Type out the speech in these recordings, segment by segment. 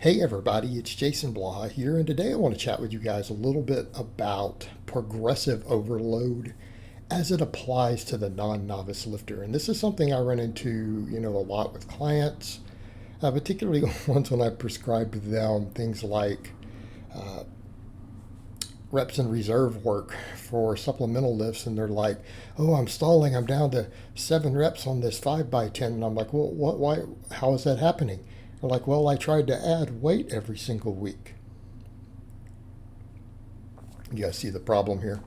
Hey everybody, it's Jason Blaha here, and today I want to chat with you guys a little bit about progressive overload as it applies to the non-novice lifter. And this is something I run into, a lot with clients, particularly ones when I prescribe to them things like reps and reserve work for supplemental lifts, and they're like, "Oh, I'm stalling. I'm down to 7 reps on this 5x10," and I'm like, "Well, what? Why? How is that happening?" They're like, "Well, I tried to add weight every single week." You guys see the problem here?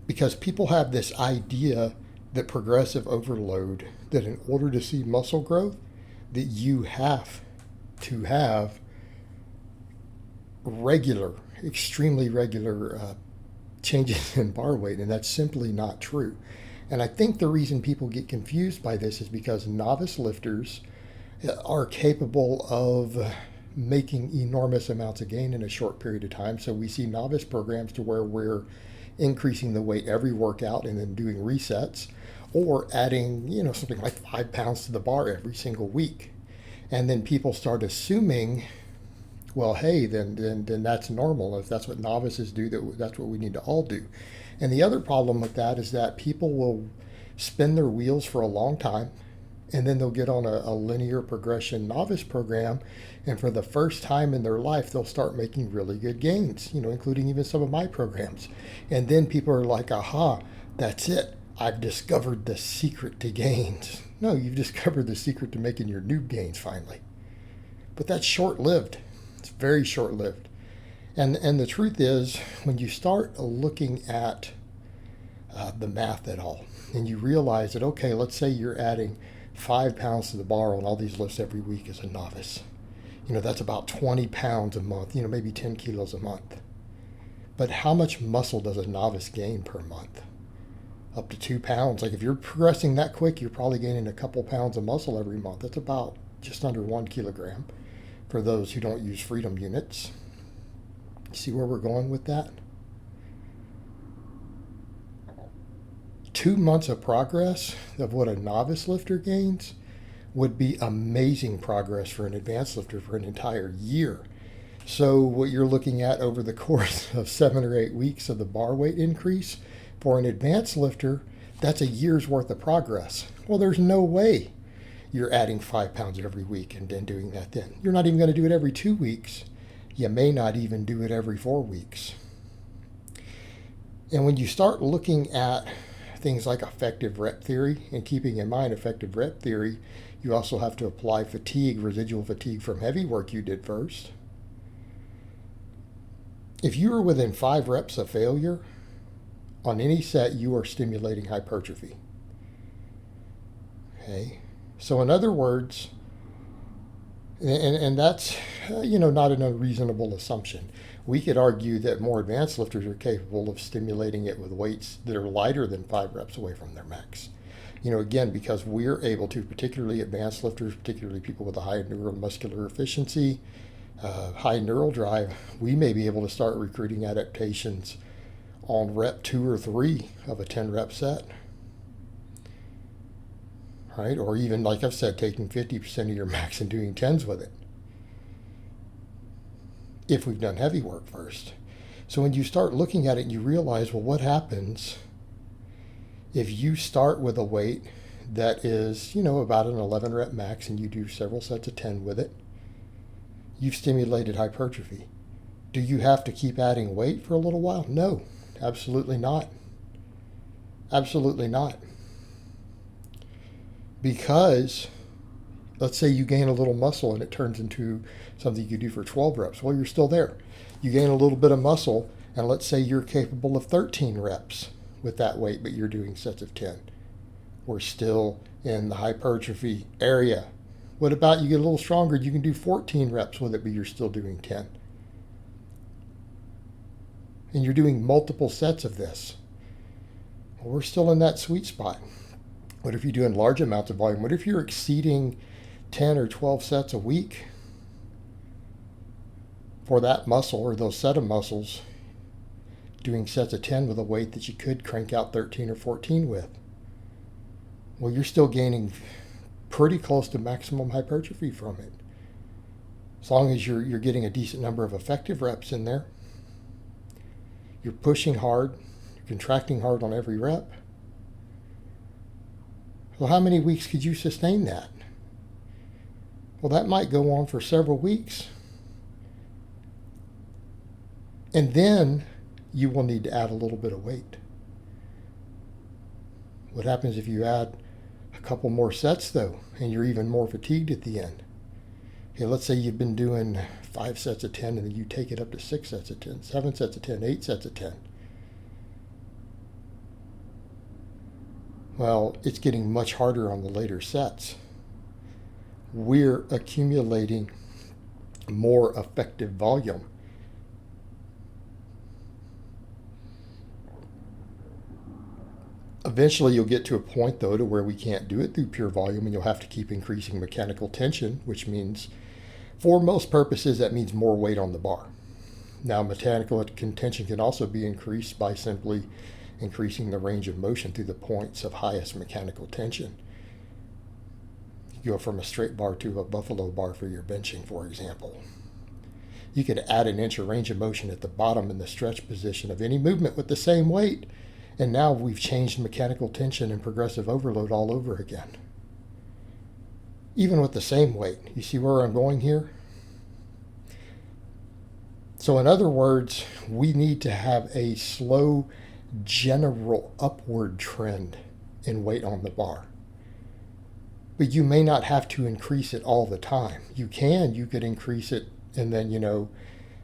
Because people have this idea that progressive overload, that in order to see muscle growth, that you have to have regular, extremely regular changes in bar weight, and that's simply not true. And I think the reason people get confused by this is because novice lifters are capable of making enormous amounts of gain in a short period of time. So we see novice programs to where we're increasing the weight every workout and then doing resets, or adding, something like 5 pounds to the bar every single week. And then people start assuming, well, hey, then that's normal. If that's what novices do, that's what we need to all do. And the other problem with that is that people will spin their wheels for a long time, and then they'll get on a linear progression novice program, and for the first time in their life, they'll start making really good gains, including even some of my programs. And then people are like, aha, that's it. I've discovered the secret to gains. No, you've discovered the secret to making your noob gains finally. But that's short-lived. It's very short-lived. And the truth is, when you start looking at the math at all, and you realize that, okay, let's say you're adding 5 pounds to the bar on all these lifts every week as a novice. That's about 20 pounds a month, maybe 10 kilos a month. But how much muscle does a novice gain per month? Up to 2 pounds. Like if you're progressing that quick, you're probably gaining a couple pounds of muscle every month. That's about just under 1 kilogram for those who don't use freedom units. See where we're going with that? 2 months of progress of what a novice lifter gains would be amazing progress for an advanced lifter for an entire year. So what you're looking at over the course of 7 or 8 weeks of the bar weight increase for an advanced lifter, that's a year's worth of progress. Well, there's no way you're adding 5 pounds every week and then doing that then. You're not even going to do it every 2 weeks. You may not even do it every 4 weeks. And when you start looking at things like effective rep theory, and keeping in mind effective rep theory, you also have to apply fatigue, residual fatigue from heavy work you did first. If you are within 5 reps of failure on any set, you are stimulating hypertrophy. Okay? So in other words, and that's, not an unreasonable assumption. We could argue that more advanced lifters are capable of stimulating it with weights that are lighter than 5 reps away from their max. Again, because we're able to, particularly advanced lifters, particularly people with a high neuromuscular efficiency, high neural drive, we may be able to start recruiting adaptations on rep 2 or 3 of a 10-rep set. Right? Or even, like I've said, taking 50% of your max and doing 10s with it, if we've done heavy work first. So when you start looking at it, you realize, well, what happens if you start with a weight that is, about an 11 rep max, and you do several sets of 10 with it? You've stimulated hypertrophy. Do you have to keep adding weight for a little while? No, absolutely not. Absolutely not. Because let's say you gain a little muscle and it turns into something you do for 12 reps. Well, you're still there. You gain a little bit of muscle, and let's say you're capable of 13 reps with that weight, but you're doing sets of 10. We're still in the hypertrophy area. What about you get a little stronger? You can do 14 reps with it, but you're still doing 10. And you're doing multiple sets of this. Well, we're still in that sweet spot. What if you're doing large amounts of volume? What if you're exceeding 10 or 12 sets a week for that muscle or those set of muscles, doing sets of 10 with a weight that you could crank out 13 or 14 with? Well, you're still gaining pretty close to maximum hypertrophy from it. As long as you're getting a decent number of effective reps in there, you're pushing hard, you're contracting hard on every rep. Well, how many weeks could you sustain that? Well, that might go on for several weeks. And then you will need to add a little bit of weight. What happens if you add a couple more sets, though, and you're even more fatigued at the end? Okay, let's say you've been doing 5 sets of 10, and then you take it up to 6 sets of 10, 7 sets of 10, 8 sets of 10. Well, it's getting much harder on the later sets. We're accumulating more effective volume. Eventually, you'll get to a point, though, to where we can't do it through pure volume, and you'll have to keep increasing mechanical tension, which means, for most purposes, that means more weight on the bar. Now, mechanical tension can also be increased by simply increasing the range of motion through the points of highest mechanical tension. You go from a straight bar to a buffalo bar for your benching, for example. You could add an inch of range of motion at the bottom in the stretch position of any movement with the same weight, and now we've changed mechanical tension and progressive overload all over again. Even with the same weight. You see where I'm going here? So in other words, we need to have a slow general upward trend in weight on the bar. But you may not have to increase it all the time. You could increase it and then,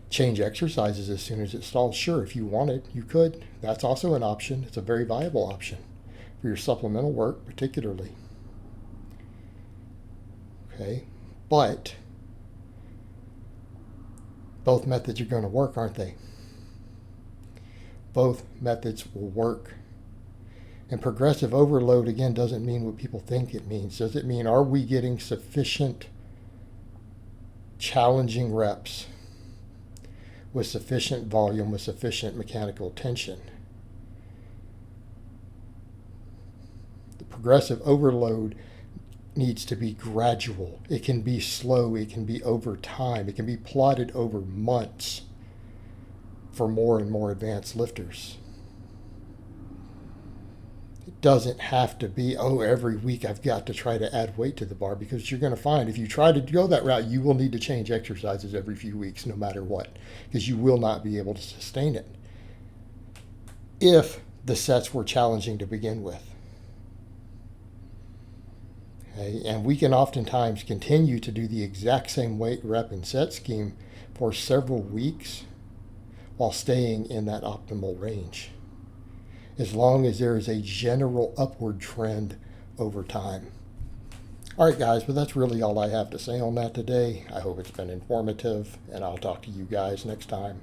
change exercises as soon as it stalls. Sure, if you wanted, you could. That's also an option. It's a very viable option for your supplemental work, particularly. Okay, but both methods are going to work, aren't they? Both methods will work. And progressive overload, again, doesn't mean what people think it means. Does it mean, are we getting sufficient challenging reps with sufficient volume, with sufficient mechanical tension? The progressive overload needs to be gradual. It can be slow. It can be over time. It can be plotted over months for more and more advanced lifters. It doesn't have to be, every week I've got to try to add weight to the bar, because you're going to find if you try to go that route, you will need to change exercises every few weeks, no matter what, because you will not be able to sustain it if the sets were challenging to begin with. Okay? And we can oftentimes continue to do the exact same weight, rep, and set scheme for several weeks while staying in that optimal range, as long as there is a general upward trend over time. All right, guys, but that's really all I have to say on that today. I hope it's been informative, and I'll talk to you guys next time.